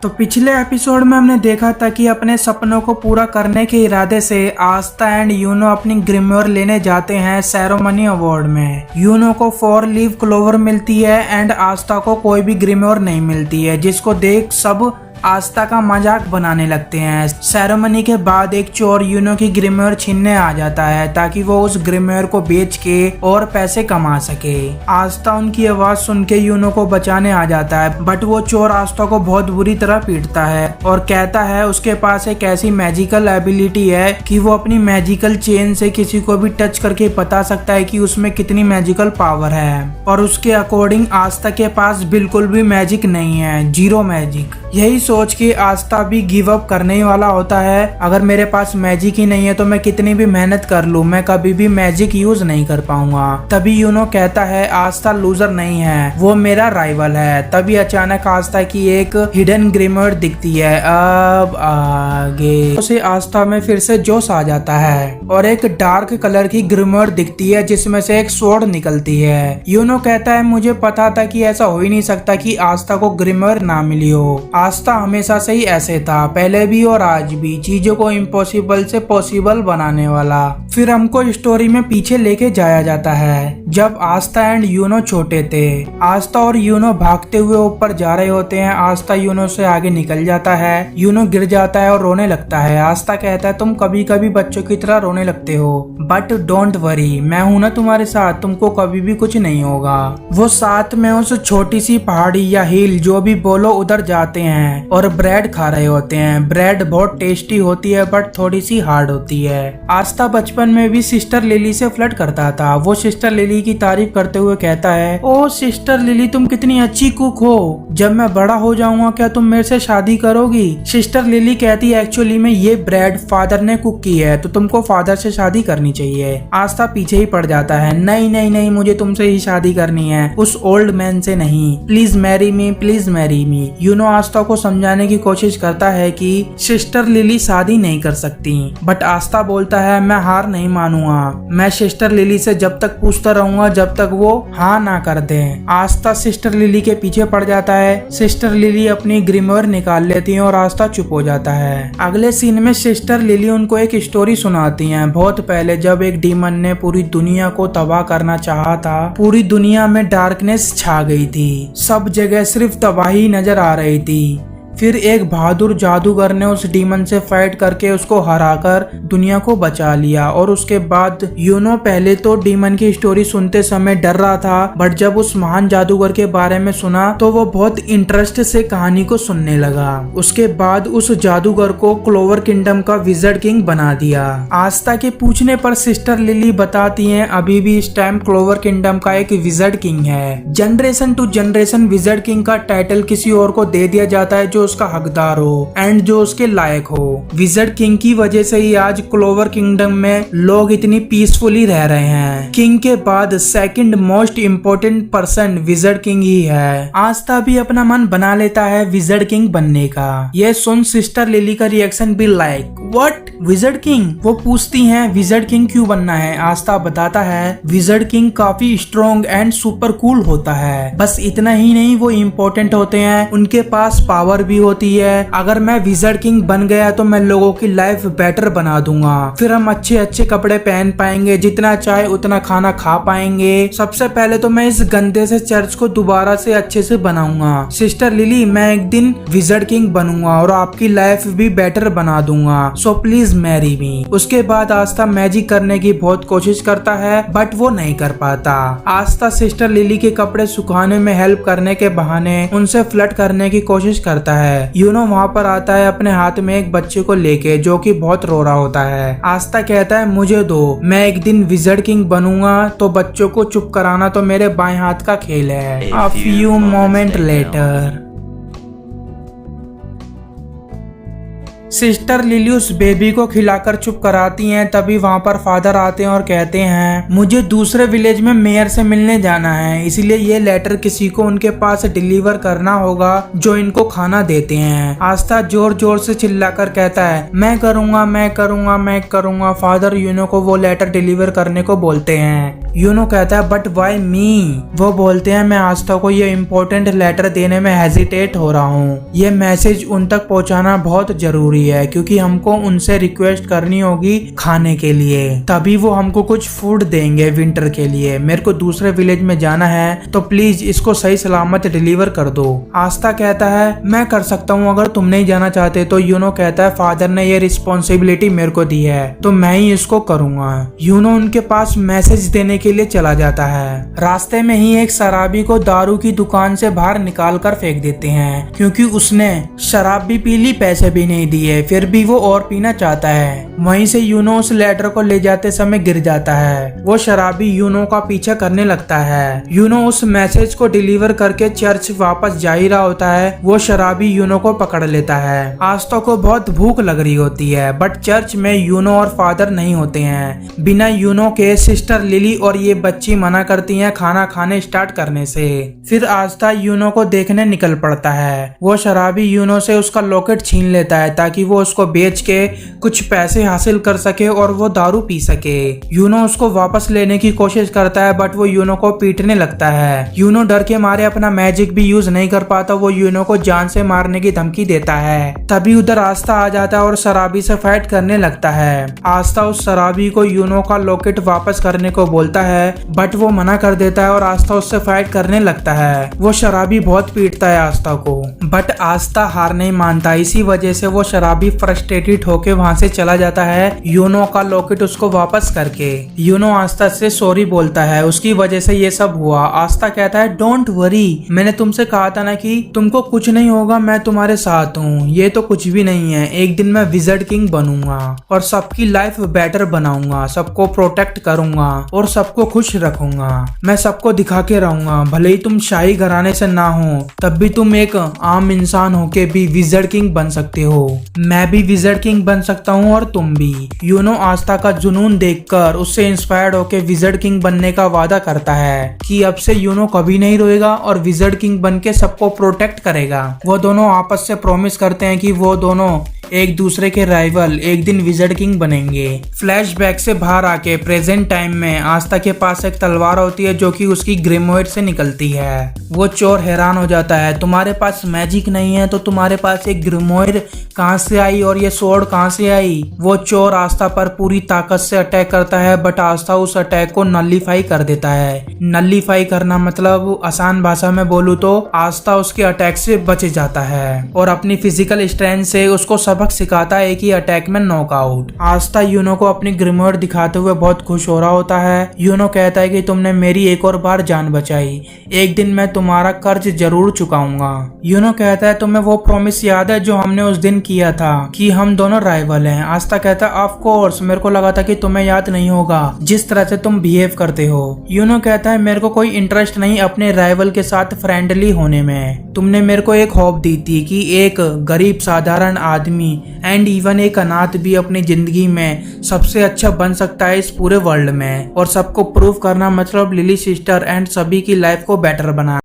तो पिछले एपिसोड में हमने देखा था कि अपने सपनों को पूरा करने के इरादे से आस्था एंड यूनो अपनी ग्रीम्योर लेने जाते हैं सेरेमनी अवार्ड में। यूनो को 4 लीफ क्लोवर मिलती है एंड आस्था को कोई भी ग्रीम्योर नहीं मिलती है, जिसको देख सब आस्था का मजाक बनाने लगते हैं। सेरेमनी के बाद एक चोर यूनो की ग्रीम्योर छीनने आ जाता है ताकि वो उस ग्रीम्योर को बेच के और पैसे कमा सके। आस्था उनकी आवाज सुन के यूनो को बचाने आ जाता है, बट वो चोर आस्था को बहुत बुरी तरह पीटता है और कहता है उसके पास एक ऐसी मैजिकल एबिलिटी है कि वो अपनी मैजिकल चेन से किसी को भी टच करके बता सकता है कि उसमें कितनी मैजिकल पावर है। और उसके अकॉर्डिंग आस्था के पास बिल्कुल भी मैजिक नहीं है, 0 मैजिक। यही सोच के आस्था भी गिव अप करने ही वाला होता है। अगर मेरे पास मैजिक ही नहीं है तो मैं कितनी भी मेहनत कर लूं, मैं कभी भी मैजिक यूज नहीं कर पाऊंगा। तभी यूनो कहता है आस्था लूजर नहीं है, वो मेरा राइवल है। तभी अचानक आस्था की एक हिडन ग्रीम्योर दिखती है। अब आगे उसे आस्था में फिर से जोश आ जाता है और एक डार्क कलर की ग्रीम्योर दिखती है जिसमें से एक स्वॉर्ड निकलती है। यूनो कहता है मुझे पता था कि ऐसा हो ही नहीं सकता कि आस्था को ग्रीम्योर ना मिली हो। आस्था हमेशा से ही ऐसे था, पहले भी और आज भी, चीजों को इम्पॉसिबल से पॉसिबल बनाने वाला। फिर हमको स्टोरी में पीछे लेके जाया जाता है जब आस्था एंड यूनो छोटे थे। आस्था और यूनो भागते हुए ऊपर जा रहे होते हैं। आस्था यूनो से आगे निकल जाता है, यूनो गिर जाता है और रोने लगता है। आस्था कहता है तुम कभी कभी बच्चों की तरह रोने लगते हो, बट डोंट वरी, मैं हूं ना तुम्हारे साथ, तुमको कभी भी कुछ नहीं होगा। वो साथ में उस छोटी सी पहाड़ी या हिल जो भी बोलो उधर जाते हैं और ब्रेड खा रहे होते हैं। ब्रेड बहुत टेस्टी होती है बट थोड़ी सी हार्ड होती है। आस्था बचपन में भी सिस्टर लिली से फ्लर्ट करता था। वो सिस्टर लिली की तारीफ करते हुए कहता है ओ सिस्टर लिली तुम कितनी अच्छी कुक हो, जब मैं बड़ा हो जाऊंगा क्या तुम मेरे से शादी करोगी? सिस्टर लिली कहती है एक्चुअली में ये ब्रेड फादर ने कुक की है तो तुमको फादर से शादी करनी चाहिए। आस्था पीछे ही पड़ जाता है, नहीं नहीं नहीं, मुझे तुमसे ही शादी करनी है, उस ओल्ड मैन से नहीं, please marry me, please marry me. You know Astha को समझाने की कोशिश करता है कि सिस्टर लिली शादी नहीं कर सकती, बट आस्था बोलता है मैं हार नहीं मानूंगा, मैं सिस्टर लिली से जब तक पूछता रहूंगा जब तक वो हाँ ना कर दे। आस्था सिस्टर लिली के पीछे पड़ जाता है। सिस्टर लिली अपनी ग्रीम्योर निकाल लेती है और आस्था चुप हो जाता है। अगले सीन में सिस्टर लिली उनको एक स्टोरी सुनाती है। बहुत पहले जब एक डीमन ने पूरी दुनिया को तबाह करना चाहा था, पूरी दुनिया में डार्कनेस छा गई थी, सब जगह सिर्फ तबाही नजर आ रही थी। फिर एक बहादुर जादूगर ने उस डीमन से फाइट करके उसको हराकर दुनिया को बचा लिया। और उसके बाद यूनो पहले तो डीमन की स्टोरी सुनते समय डर रहा था, बट जब उस महान जादूगर के बारे में सुना तो वो बहुत इंटरेस्ट से कहानी को सुनने लगा। उसके बाद उस जादूगर को क्लोवर किंगडम का विजर्ड किंग बना दिया। आस्था के पूछने पर सिस्टर लिली बताती है अभी भी इस टाइम क्लोवर किंगडम का एक विजर्ड किंग है। Generation to generation wizard king का टाइटल किसी और को दे दिया जाता है जो उसका हकदार हो एंड जो उसके लायक हो। विजर्ड किंग की वजह से ही आज क्लोवर किंगडम में लोग इतनी पीसफुली रह रहे हैं। किंग के बाद second most important person wizard king ही है। आस्था भी अपना मन बना लेता है विजर्ड किंग बनने का। यह सुन सिस्टर लिली का रिएक्शन भी लाइक व्हाट, विजर्ड किंग? वो पूछती हैं विजर्ड किंग क्यों बनना है? आस्था बताता है विजर्ड किंग काफी स्ट्रॉन्ग एंड सुपर कूल होता है। बस इतना ही नहीं, वो इम्पोर्टेंट होते हैं, उनके पास पावर भी होती है। अगर मैं विजर्ड किंग बन गया तो मैं लोगों की लाइफ बेटर बना दूंगा। फिर हम अच्छे अच्छे कपड़े पहन पाएंगे, जितना चाहे उतना खाना खा पाएंगे। सबसे पहले तो मैं इस गंदे से चर्च को दोबारा से अच्छे से बनाऊंगा। सिस्टर लिली मैं एक दिन विजर्ड किंग बनूंगा और आपकी लाइफ भी बेटर बना दूंगा, सो प्लीज मैरी मी। उसके बाद आस्था मैजिक करने की बहुत कोशिश करता है बट वो नहीं कर पाता। आस्था सिस्टर लिली के कपड़े सुखाने में हेल्प करने के बहाने उनसे फ्लर्ट करने की कोशिश करता है। यूनो वहाँ पर आता है अपने हाथ में एक बच्चे को लेके जो कि बहुत रो रहा होता है। आस्था कहता है मुझे दो, मैं एक दिन विजर्ड किंग बनूंगा तो बच्चों को चुप कराना तो मेरे बाएं हाथ का खेल है। A few moments later sister lily उस बेबी को खिलाकर चुप कराती हैं। तभी वहाँ पर फादर आते हैं और कहते हैं मुझे दूसरे विलेज में मेयर से मिलने जाना है, इसलिए ये लेटर किसी को उनके पास डिलीवर करना होगा जो इनको खाना देते हैं। आस्था जोर जोर से चिल्लाकर कहता है मैं करूँगा, मैं करूँगा, मैं करूँगा। फादर यूनो को वो लेटर डिलीवर करने को बोलते हैं। यूनो कहता है बट वाई मी। वो बोलते हैं मैं आस्था को ये इम्पोर्टेंट लेटर देने में हेजिटेट हो रहा हूँ। ये मैसेज उन तक पहुँचाना बहुत जरूरी है क्योंकि हमको उनसे रिक्वेस्ट करनी होगी खाने के लिए, तभी वो हमको कुछ फूड देंगे विंटर के लिए। मेरे को दूसरे विलेज में जाना है तो प्लीज इसको सही सलामत डिलीवर कर दो। आस्था कहता है मैं कर सकता हूँ अगर तुम नहीं जाना चाहते तो। यूनो कहता है फादर ने ये रिस्पॉन्सिबिलिटी मेरे को दी है तो मैं ही इसको करूंगा। यूनो उनके पास मैसेज देने के लिए चला जाता है। रास्ते में ही एक शराबी को दारू की दुकान से बाहर निकाल कर फेंक देते हैं क्योंकि उसने शराब भी पी ली, पैसे भी नहीं दिए, फिर भी वो और पीना चाहता है। वहीं से यूनो उस लेटर को ले जाते समय गिर जाता है। वो शराबी यूनो का पीछा करने लगता है। यूनो उस मैसेज को डिलीवर करके चर्च वापस जा ही रहा होता है। वो शराबी यूनो को पकड़ लेता है। आस्था को बहुत भूख लग रही होती है बट चर्च में यूनो और फादर नहीं होते हैं। बिना यूनो के सिस्टर लिली और ये बच्ची मना करती हैं खाना खाने स्टार्ट करने से। फिर आस्था यूनो को देखने निकल पड़ता है। वो शराबी यूनो से उसका लॉकेट छीन लेता है ताकि वो उसको बेच के कुछ पैसे हासिल कर सके और वो दारू पी सके। यूनो उसको वापस लेने की कोशिश करता है बट वो यूनो को पीटने लगता है। यूनो डर के मारे अपना मैजिक भी यूज नहीं कर पाता। वो यूनो को जान से मारने की धमकी देता है। तभी उधर आस्था आ जाता है और शराबी से फाइट करने लगता है। आस्था उस शराबी को यूनो का लॉकेट वापस करने को बोलता है बट वो मना कर देता है और आस्था उससे फाइट करने लगता है। वो शराबी बहुत पीटता है आस्था को बट आस्था हार नहीं मानता। इसी वजह से वो शराबी फ्रस्ट्रेटेड होके वहां से चला जाता है यूनो का लॉकेट उसको वापस करके। यूनो आस्था से सॉरी बोलता है, उसकी वजह से ये सब हुआ। आस्था कहता है डोंट वरी, मैंने तुमसे कहा था ना कि तुमको कुछ नहीं होगा, मैं तुम्हारे साथ हूँ। ये तो कुछ भी नहीं है, एक दिन मैं विज़र्ड किंग बनूंगा और सबकी लाइफ बेटर बनाऊंगा, सबको प्रोटेक्ट करूंगा और सबको खुश रखूंगा। मैं सबको दिखा के रहूंगा, भले ही तुम शाही घराने से ना हो तब भी तुम एक आम इंसान होके भी विज़र्ड किंग बन सकते हो। मैं भी विज़र्ड किंग बन सकता हूँ और तुम भी। यूनो आस्था का जुनून देखकर उससे इंस्पायर्ड होके विज़र्ड किंग बनने का वादा करता है कि अब से यूनो कभी नहीं रोएगा और विज़र्ड किंग बन के सबको प्रोटेक्ट करेगा। वो दोनों आपस से प्रॉमिस करते हैं कि वो दोनों एक दूसरे के राइवल एक दिन विज़र्ड किंग बनेंगे। फ्लैशबैक से बाहर आके प्रेजेंट टाइम में आस्था के पास एक तलवार होती है जो कि उसकी ग्रिमोइड से निकलती है। वो चोर हैरान हो जाता है, तुम्हारे पास मैजिक नहीं है तो तुम्हारे पास एक ग्रिमोइड कहाँ से आई और ये स्वॉर्ड कहाँ से आई। वो चोर आस्था पर पूरी ताकत से अटैक करता है बट आस्था उस अटैक को नल्लीफाई कर देता है। नल्लीफाई करना मतलब आसान भाषा में बोलूँ तो आस्था उसके अटैक से बच जाता है और अपनी फिजिकल स्ट्रेंथ से उसको सबक सिखाता है कि अटैक में नॉकआउट। आस्था यूनो को अपनी ग्रिमोइड दिखाते हुए बहुत खुश हो रहा होता है। यूनो कहता है कि तुमने मेरी एक और बार जान बचाई, एक दिन मैं तुम्हारा कर्ज जरूर चुकाऊंगा। यूनो कहता है तुम्हें वो प्रॉमिस याद है जो हमने उस दिन किया था कि हम दोनों राइवल हैं। आस्था कहता है ऑफ कोर्स, मेरे को लगा था कि तुम्हें याद नहीं होगा जिस तरह से तुम बिहेव करते हो। यूनो कहता है मेरे को कोई इंटरेस्ट नहीं अपने राइवल के साथ फ्रेंडली होने में। तुमने मेरे को एक होप दी थी कि एक गरीब साधारण आदमी एंड इवन एक अनाथ भी अपनी जिंदगी में सबसे अच्छा बन सकता है इस पूरे वर्ल्ड में और सबको प्रूव करना, मतलब लिली सिस्टर एंड सभी की लाइफ को बेटर बना।